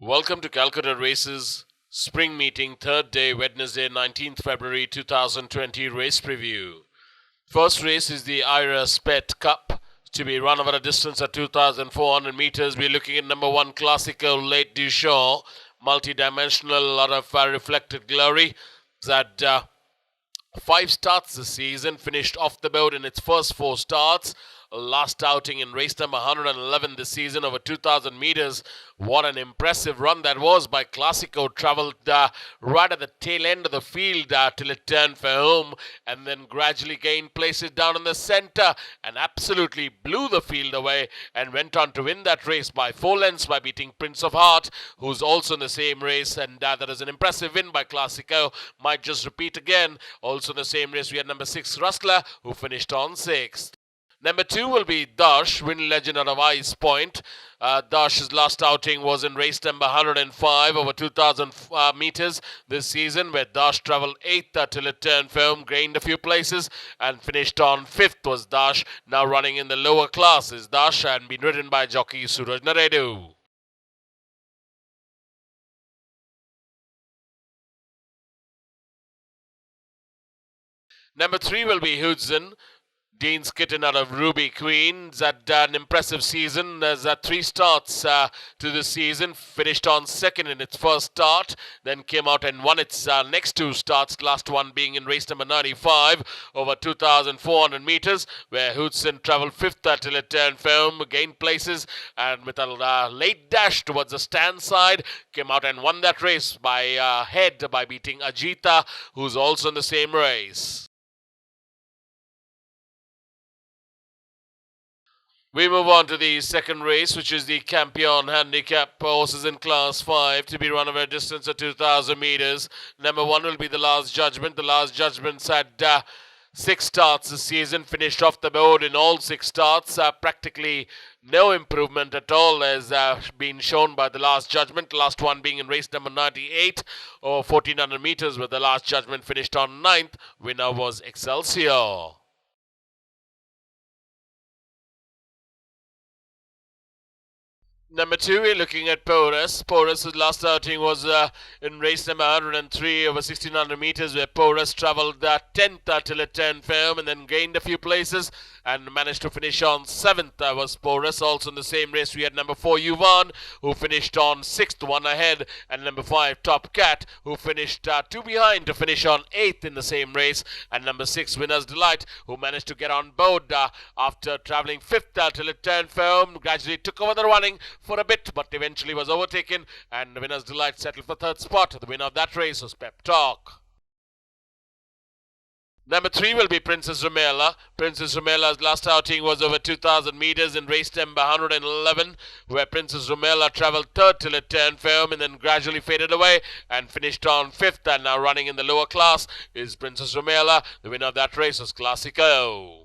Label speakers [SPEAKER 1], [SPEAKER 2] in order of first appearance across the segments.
[SPEAKER 1] Welcome to Calcutta Races Spring Meeting, third day, Wednesday, 19th February 2020 race preview. First race is the IRA Pet Cup to be run over a distance of 2,400 meters. We're looking at number 1 Classico Late du Champ, multi-dimensional, a lot of reflected glory. That 5 starts this season, finished off the board in its first 4 starts. Last outing in race number 111 this season, over 2,000 meters. What an impressive run that was by Classico. Traveled right at the tail end of the field till it turned for home, and then gradually gained places down in the center and absolutely blew the field away and went on to win that race by 4 lengths by beating Prince of Heart, who's also in the same race, and that is an impressive win by Classico. Might just repeat again. Also in the same race we had number 6 Rustler, who finished on 6th. Number 2 will be DARSH, win legend out of Ice Point. DARSH's last outing was in race number 105, over 2,000 meters this season, where DARSH traveled 8th till it turned for home, gained a few places, and finished on 5th was DARSH, now running in the lower classes. DARSH and been ridden by jockey Suraj Naredu. Number 3 will be Hudson, Dean's Kitten out of Ruby Queen. Had an impressive season. There's 3 starts to the season. Finished on 2nd in its first start. Then came out and won its next 2 starts. Last one being in race number 95 over 2,400 meters, where Hudson traveled 5th till it turned for home, gained places, and with a late dash towards the stand side, came out and won that race by head by beating Ajita, who's also in the same race. We move on to the second race, which is the Campion Handicap horses in Class 5 to be run over a distance of 2,000 meters. Number 1 will be The Last Judgment. The Last Judgment's had 6 starts this season, finished off the board in all 6 starts. Practically no improvement at all has been shown by The Last Judgment. Last one being in race number 98 or 1,400 meters, where The Last Judgment finished on 9th. Winner was Excelsior. Number 2, we're looking at Porus. Porus' last outing was in race number 103 over 1,600 meters, where Porus traveled 10th till it turned firm and then gained a few places and managed to finish on 7th. Was Porus. Also in the same race we had number 4 Yuvan, who finished on 6th, 1 ahead, and number 5 Top Cat, who finished 2 behind to finish on 8th in the same race, and number 6 Winner's Delight, who managed to get on board after traveling 5th till it turned firm, gradually took over the running for a bit, but eventually was overtaken, and Winner's Delight settled for 3rd spot. The winner of that race was Pep Talk. Number 3 will be Princess Rumela. Princess Rumela's last outing was over 2,000 meters in race number 111, where Princess Rumela traveled 3rd till it turned firm and then gradually faded away and finished on 5th, and now running in the lower class is Princess Rumela. The winner of that race was Classico.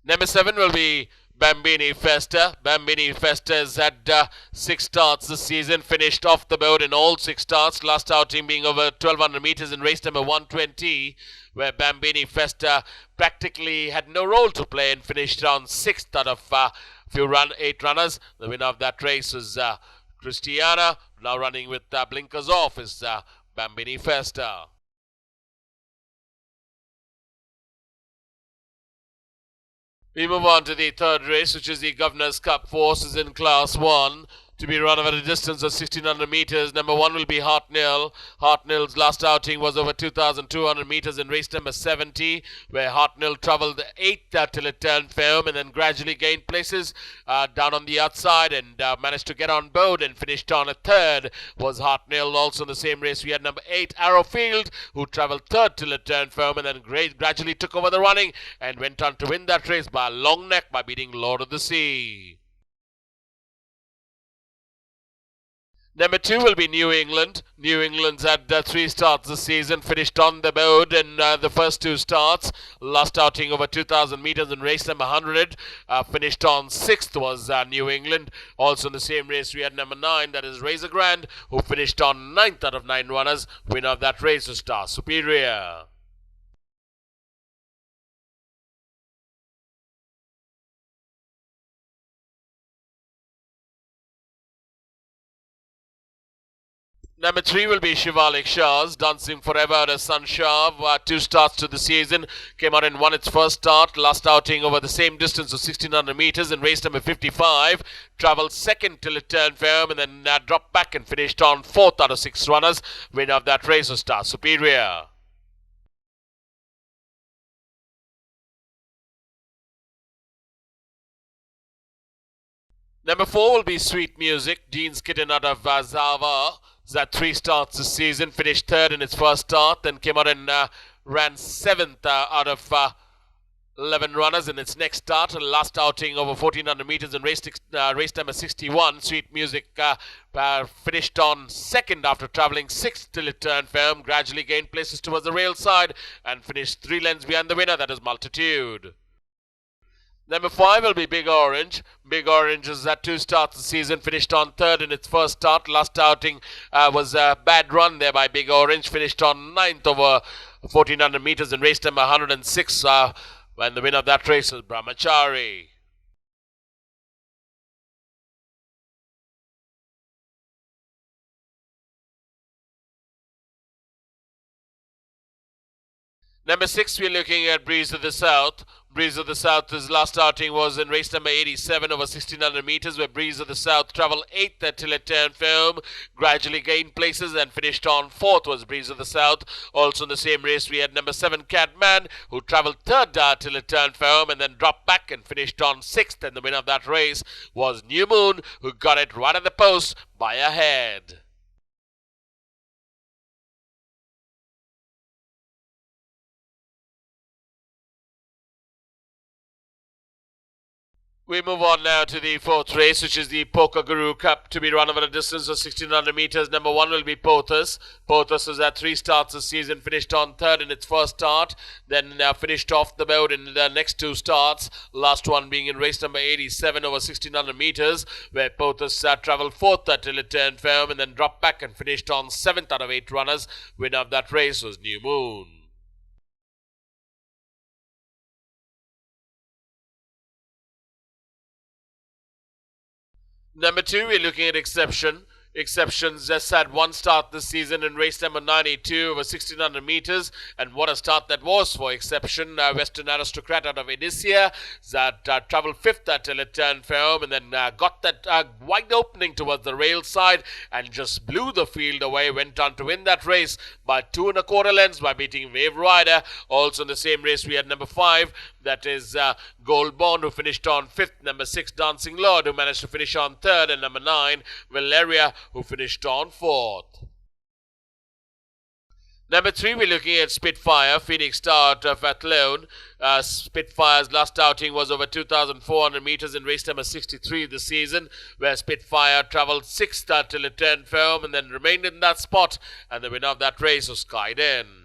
[SPEAKER 1] Number 7 will be Bambini FESTA. Bambini FESTA has had 6 starts this season, finished off the board in all 6 starts. Last outing being over 1,200 meters in race number 120, where Bambini FESTA practically had no role to play and finished on 6th out of 8 runners. The winner of that race is Christiana. Now running with blinkers off is Bambini FESTA. We move on to the third race, which is the Governor's Cup for horses in Class 1 to be run over a distance of 1,600 meters. Number 1 will be HARTNELL. HARTNELL's last outing was over 2,200 meters in race number 70, where HARTNELL traveled 8th till it turned firm and then gradually gained places down on the outside and managed to get on board and finished on a 3rd was HARTNELL. Also in the same race we had number 8 Arrowfield, who traveled 3rd till it turned firm and then gradually took over the running and went on to win that race by a long neck by beating Lord of the Sea. Number 2 will be New England. New England's had 3 starts this season, finished on the board in the first 2 starts. Last outing over 2,000 meters in race number 100, finished on 6th was New England. Also in the same race we had number 9, that is Razor Grand, who finished on 9th out of 9 runners. Winner of that race was Star Superior. Number 3 will be Shivalik Shah's Dancing Forever at a Sun Shah. 2 starts to the season. Came out and won its first start. Last outing over the same distance of 1600 meters in race number 55. Travelled second till it turned firm and then dropped back and finished on 4th out of 6 runners. Winner of that race was Star Superior. Number 4 will be Sweet Music. Dean's Kitten out of Zava. That 3 starts this season, finished 3rd in its first start, then came out and ran 7th out of 11 runners in its next start. And last outing over 1400 meters in race number 61. Sweet Music finished on 2nd after travelling 6th till it turned firm, gradually gained places towards the rail side and finished 3 lengths behind the winner, that is Multitude. Number 5 will be Big Orange. Big Orange is at 2 starts the season, finished on 3rd in its first start. Last outing was a bad run there by Big Orange, finished on 9th over 1400 meters in race number 106, when the winner of that race was Brahmachari. Number 6, we're looking at Breeze of the South. Breeze of the South's last outing was in race number 87 over 1600 meters, where Breeze of the South travelled 8th till it turned firm, gradually gained places and finished on 4th was Breeze of the South. Also in the same race, we had number 7, Catman, who travelled 3rd till it turned firm and then dropped back and finished on 6th. And the winner of that race was New Moon, who got it right at the post by a head. We move on now to the 4th race, which is the Poker Guru Cup, to be run over a distance of 1600 meters. Number 1 will be Pothos. Pothos has had 3 starts this season, finished on 3rd in its first start, then finished off the board in the next 2 starts. Last one being in race number 87 over 1600 meters, where Pothos travelled 4th till it turned firm and then dropped back and finished on 7th out of 8 runners. Winner of that race was New Moon. Number 2, we're looking at Exception. Exceptions just had 1 start this season in race number 92 over 1600 meters, and what a start that was for Exception. Western Aristocrat out of Edisia that travelled 5th till it turned firm and then got that wide opening towards the rail side and just blew the field away. Went on to win that race by 2 1/4 lengths by beating Wave Rider. Also in the same race, we had number 5, that is Gold Bond, who finished on 5th. Number 6, Dancing Lord, who managed to finish on 3rd. And number 9, Valeria, who finished on 4th. Number 3, we're looking at Spitfire, Phoenix Star out of Athlone. Spitfire's last outing was over 2,400 meters in race number 63 this season, where Spitfire travelled 6th till it turned firm and then remained in that spot, and the winner of that race was Skyden.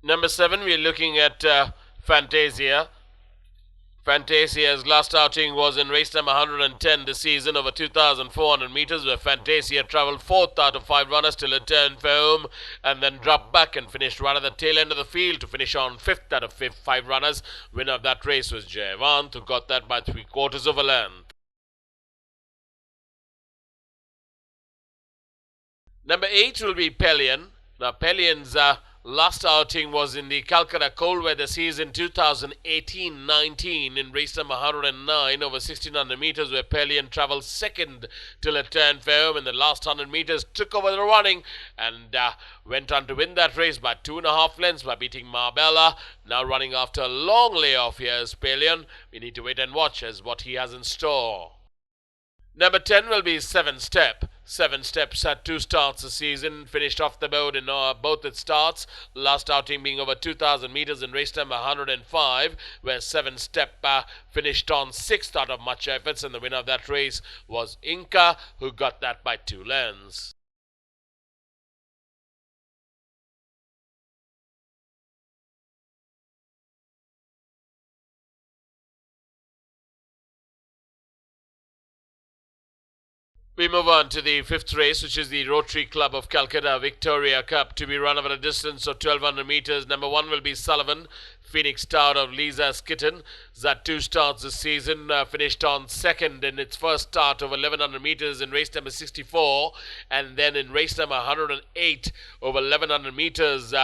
[SPEAKER 1] Number 7, we're looking at Fantasia. Fantasia's last outing was in race number 110 this season over 2,400 meters, where Fantasia travelled 4th out of 5 runners till it turned firm and then dropped back and finished right at the tail end of the field to finish on 5th out of 5 runners. Winner of that race was Jayavant, who got that by 3/4 of a length. Number 8 will be Pelion. Now, Pelion's last outing was in the Calcutta cold weather season 2018-19 in race number 109 over 1600 meters, where Pelion travelled 2nd till it turned firm and the last 100 meters took over the running and went on to win that race by 2 1/2 lengths by beating Marbella. Now running after a long layoff here is Pelion. We need to wait and watch as what he has in store. Number 10 will be 7 Step. 7 Steps had 2 starts this season, finished off the board in both its starts, last outing being over 2,000 meters in race number 105, where 7 Step finished on 6th out of much efforts, and the winner of that race was Inca, who got that by 2 lengths. We move on to the fifth race, which is the Rotary Club of Calcutta Victoria Cup, to be run over a distance of 1200 meters. Number 1 will be Sullivan, Phoenix Star of Lisa Skitten. That 2 starts this season, finished on second in its first start over 1100 meters in race number 64, and then in race number 108 over 1100 meters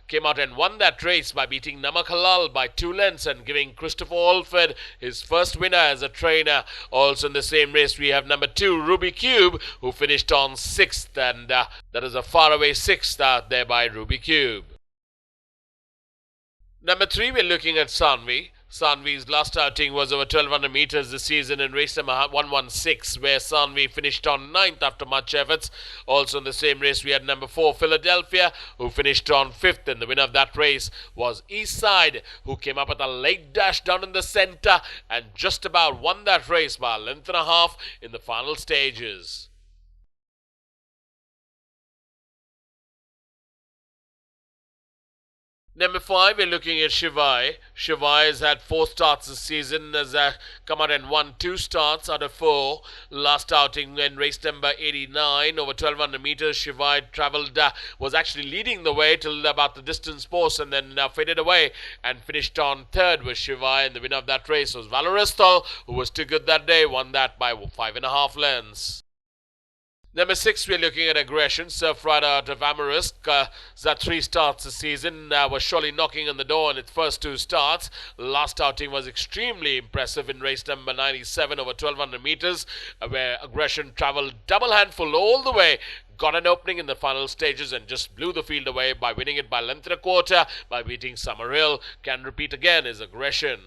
[SPEAKER 1] came out and won that race by beating Namakalal by 2 lengths and giving Christopher Alford his first winner as a trainer. Also in the same race we have number 2 Ruby Cube, who finished on 6th, and that is a faraway 6th there by Ruby Cube. Number 3, we're looking at Sanvi. Sanvi's last outing was over 1200 meters this season in race number 116, where Sanvi finished on 9th after much efforts. Also in the same race, we had number 4, Philadelphia, who finished on 5th, and the winner of that race was Eastside, who came up with a late dash down in the center and just about won that race by a length and a half in the final stages. Number 5, we're looking at Shivai. Shivai has had 4 starts this season, has come out and won 2 starts out of 4. Last outing in race number 89 over 1200 meters, Shivai travelled, was actually leading the way till about the distance post, and then faded away and finished on 3rd with Shivai, and the winner of that race was Valoristol, who was too good that day, won that by 5.5 lengths. Number 6, we're looking at Aggression, Surf Rider out of Amherst. That 3 starts this season, was surely knocking on the door in its first 2 starts. Last outing was extremely impressive in race number 97 over 1200 meters, where Aggression travelled double handful all the way, got an opening in the final stages and just blew the field away by winning it by length and a quarter by beating Summerhill. Can repeat again is Aggression.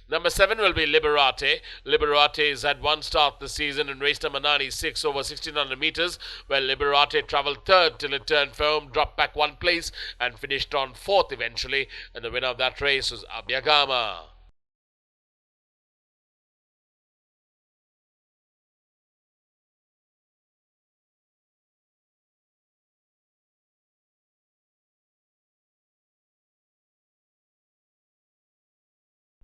[SPEAKER 1] Number 7 will be Liberate. Liberate has had 1 start this season in race number 96 over 1600 meters, where Liberate travelled 3rd till it turned for home, dropped back 1 place and finished on 4th eventually, and the winner of that race was Abhyagama.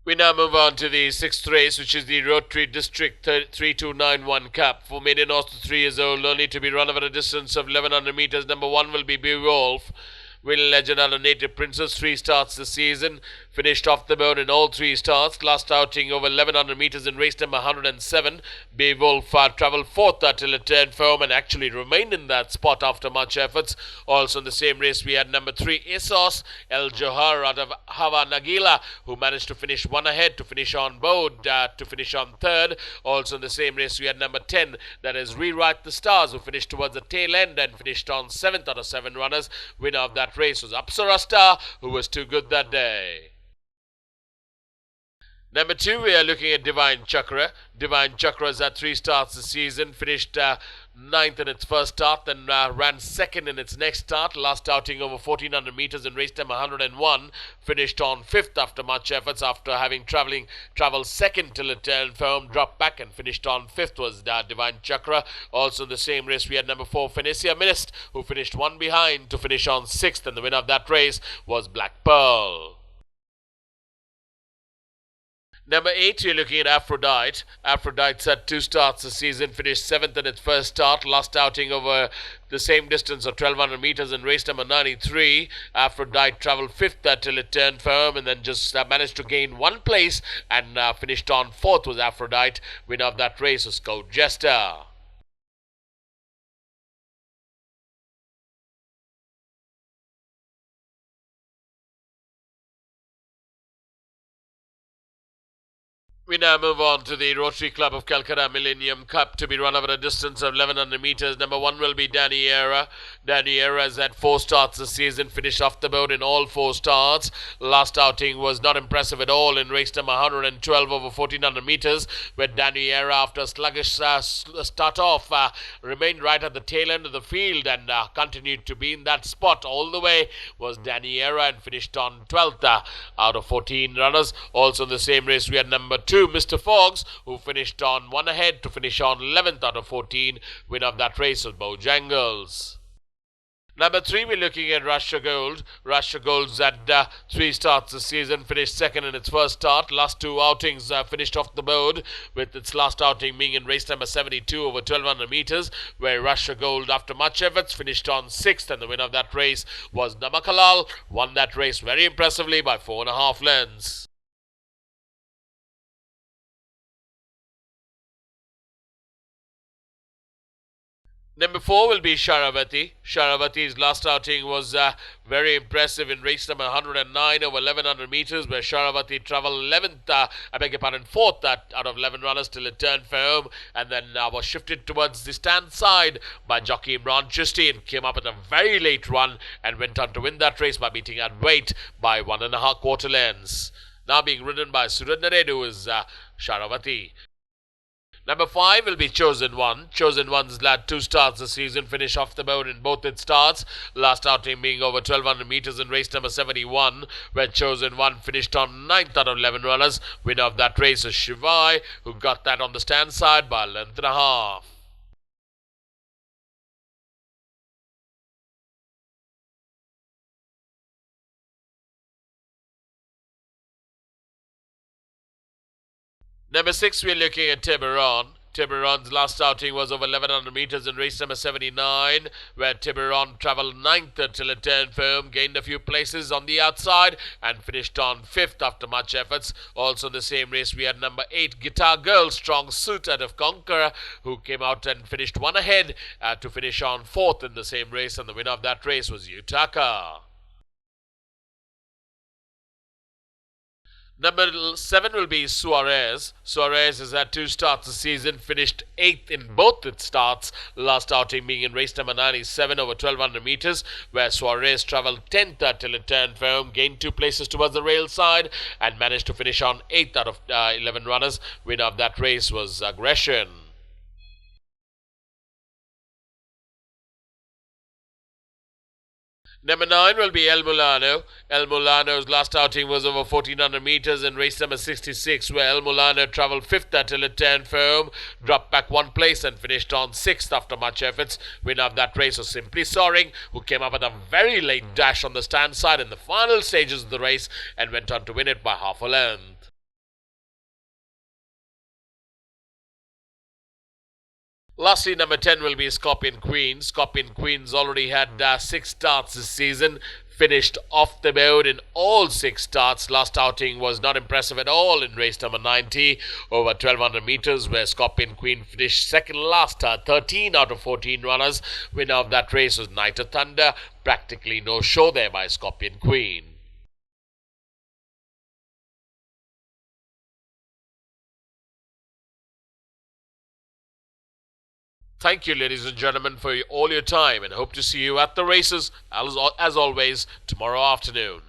[SPEAKER 1] We now move on to the 6th race, which is the Rotary District 3291 Cup. For maiden horse to 3 years old, only to be run over a distance of 1100 meters. Number 1 will be BEOWULF. Will Legend out of Native Princess, 3 starts this season. Finished off the board in all 3 starts. Last outing over 1100 meters in race number 107. BEOWULF travelled 4th till it turned for home and actually remained in that spot after much efforts. Also in the same race, we had number 3, Esos El Johar out of Hawa Nagila, who managed to finish 1 ahead to finish on board, to finish on 3rd. Also in the same race, we had number 10, that is Rewrite the Stars, who finished towards the tail end and finished on 7th out of 7 runners. Winner of that race was Apsara Star, who was too good that day. Number 2, we are looking at Divine Chakra. Divine Chakra has had 3 starts this season, finished 9th in its first start, then ran 2nd in its next start. Last outing over 1400 meters in race number 101, finished on 5th after much efforts, after having travelled 2nd till it turned for home, dropped back and finished on 5th was Divine Chakra. Also in the same race, we had number 4, Phoenicia Mist, who finished 1 behind to finish on 6th, and the winner of that race was Black Pearl. Number 8, we're looking at Aphrodite. Aphrodite's had 2 starts this season, finished 7th in its first start. Last outing over the same distance of 1200 meters in race number 93. Aphrodite travelled 5th till it turned for home, and then just managed to gain 1 place and finished on 4th was Aphrodite. Winner of that race was Scout Jester. We now move on to the Rotary Club of Calcutta Millennium Cup, to be run over a distance of 1100 meters. Number 1 will be Danny Era. Danny Era has had 4 starts this season, finished off the board in all 4 starts. Last outing was not impressive at all in race number 112 over 1400 meters, where Danny Era, after a sluggish start off, remained right at the tail end of the field and continued to be in that spot all the way, was Danny Era, and finished on 12th out of 14 runners. Also in the same race, we had number 2, Mr. Fox, who finished on 1 ahead to finish on 11th out of 14. Winner of that race was Bojangles. Number 3, we're looking at Russia Gold. Russia Gold's had 3 starts this season, finished second in its first start. Last 2 outings finished off the board, with its last outing being in race number 72 over 1200 meters, where Russia Gold, after much efforts, finished on 6th, and the winner of that race was Namakalal, won that race very impressively by 4.5 lengths. Number 4 will be Sharavati. Sharavati's last outing was very impressive in race number 109 over 1100 meters, where Sharavati travelled 4th out of 11 runners till it turned for home, and then was shifted towards the stand side by jockey Imran Chisti and came up with a very late run and went on to win that race by beating at weight by 1.25 lengths. Now being ridden by Suraj Naredu is Sharavati. Number 5 will be Chosen One. Chosen One's led 2 starts this season, finish off the board in both its starts. Last outing being over 1200 meters in race number 71, where Chosen One finished on 9th out of 11 runners. Winner of that race is SHIVALIK, who got that on the stand side by 1.5 lengths. Number 6, we're looking at Tiburon. Tiburon's last outing was over 1100 meters in race number 79, where Tiburon travelled 9th until it turned firm, gained a few places on the outside, and finished on 5th after much efforts. Also in the same race, we had number 8, Guitar Girl, Strong Suit out of Conqueror, who came out and finished 1 ahead to finish on 4th in the same race, and the winner of that race was Utaka. Number 7 will be Suarez. Suarez has had 2 starts this season, finished 8th in both its starts, last outing being in race number 97 over 1200 meters, where Suarez travelled 10th till it turned for home, gained 2 places towards the rail side, and managed to finish on 8th out of 11 runners. Winner of that race was Aggression. Number 9 will be El Mulano. El Mulano's last outing was over 1400 meters in race number 66, where El Mulano travelled 5th until it turned for home, dropped back 1 place and finished on 6th after much efforts. Winner of that race was Simply Soaring, who came up with a very late dash on the stand side in the final stages of the race and went on to win it by 1/2 length. Lastly, number 10 will be Scorpion Queen. Scorpion Queen's already had 6 starts this season, finished off the board in all 6 starts. Last outing was not impressive at all in race number 90 over 1200 meters, where Scorpion Queen finished second last, 13 out of 14 runners. Winner of that race was Night of Thunder. Practically no show there by Scorpion Queen. Thank you, ladies and gentlemen, for all your time, and hope to see you at the races, as always, tomorrow afternoon.